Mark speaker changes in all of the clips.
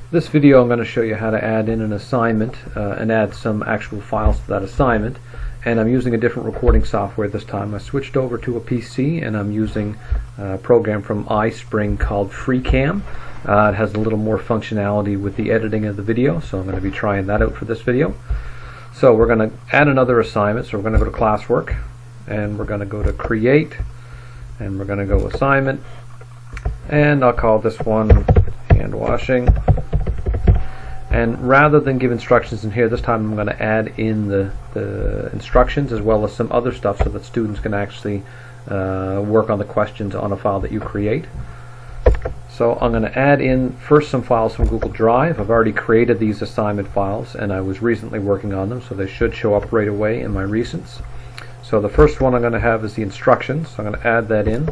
Speaker 1: This video I'm going to show you how to add in an assignment and add some actual files to that assignment, and I'm using a different recording software this time. I switched over to a PC and I'm using a program from iSpring called FreeCam. It has a little more functionality with the editing of the video, so I'm going to be trying that out for this video. So we're going to add another assignment, so we're going to go to Classwork and we're going to go to Create and we're going to go Assignment, and I'll call this one Hand Washing. And rather than give instructions in here, this time I'm going to add in the instructions as well as some other stuff so that students can actually work on the questions on a file that you create. So I'm going to add in first some files from Google Drive. I've already created these assignment files and I was recently working on them, so they should show up right away in my recents. So the first one I'm going to have is the instructions. So I'm going to add that in.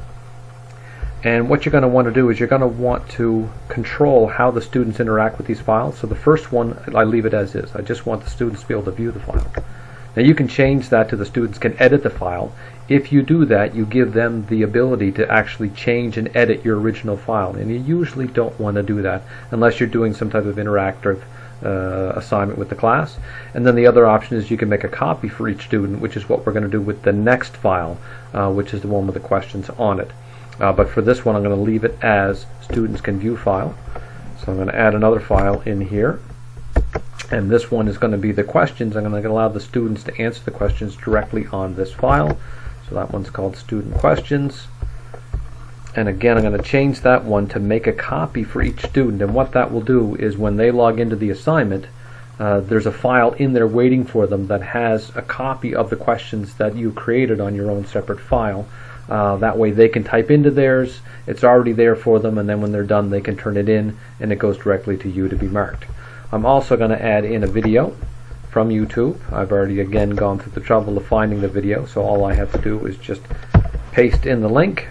Speaker 1: And what you're going to want to do is you're going to want to control how the students interact with these files. So the first one, I leave it as is. I just want the students to be able to view the file. Now you can change that to the students can edit the file. If you do that, you give them the ability to actually change and edit your original file. And you usually don't want to do that unless you're doing some type of interactive assignment with the class. And then the other option is you can make a copy for each student, which is what we're going to do with the next file, which is the one with the questions on it. But for this one I'm going to leave it as students can view file. So I'm going to add another file in here, and this one is going to be the questions. I'm going to allow the students to answer the questions directly on this file. So that one's called Student Questions, and again I'm going to change that one to make a copy for each student. And what that will do is when they log into the assignment, there's a file in there waiting for them that has a copy of the questions that you created on your own separate file. That way they can type into theirs, it's already there for them, and then when they're done they can turn it in and it goes directly to you to be marked. I'm also going to add in a video from YouTube. I've already again gone through the trouble of finding the video, so all I have to do is just paste in the link,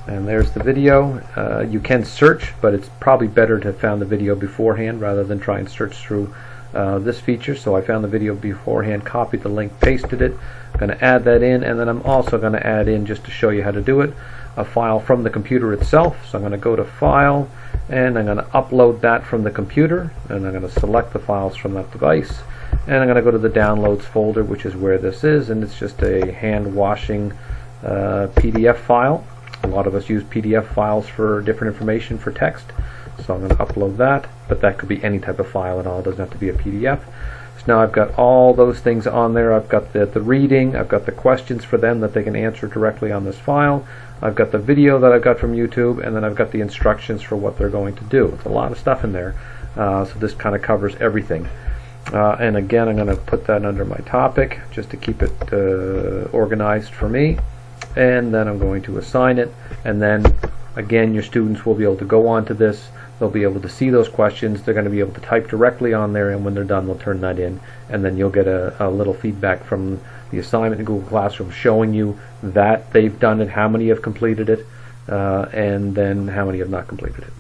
Speaker 1: and there's the video. You can search, but it's probably better to have found the video beforehand rather than try and search through this feature. So I found the video beforehand, copied the link, pasted it. I'm going to add that in, and then I'm also going to add in, just to show you how to do it, a file from the computer itself. So I'm going to go to File, and I'm going to upload that from the computer, and I'm going to select the files from that device, and I'm going to go to the Downloads folder, which is where this is, and it's just a hand washing PDF file. A lot of us use PDF files for different information for text, so I'm going to upload that, but that could be any type of file at all. It doesn't have to be a PDF. So now I've got all those things on there. I've got the reading, I've got the questions for them that they can answer directly on this file, I've got the video that I've got from YouTube, and then I've got the instructions for what they're going to do. It's a lot of stuff in there, so this kind of covers everything. And again, I'm going to put that under my topic just to keep it organized for me, and then I'm going to assign it, and then again your students will be able to go on to this. They'll be able to see those questions. They're going to be able to type directly on there, and when they're done they'll turn that in, and then you'll get a little feedback from the assignment in Google Classroom showing you that they've done it, how many have completed it, and then how many have not completed it.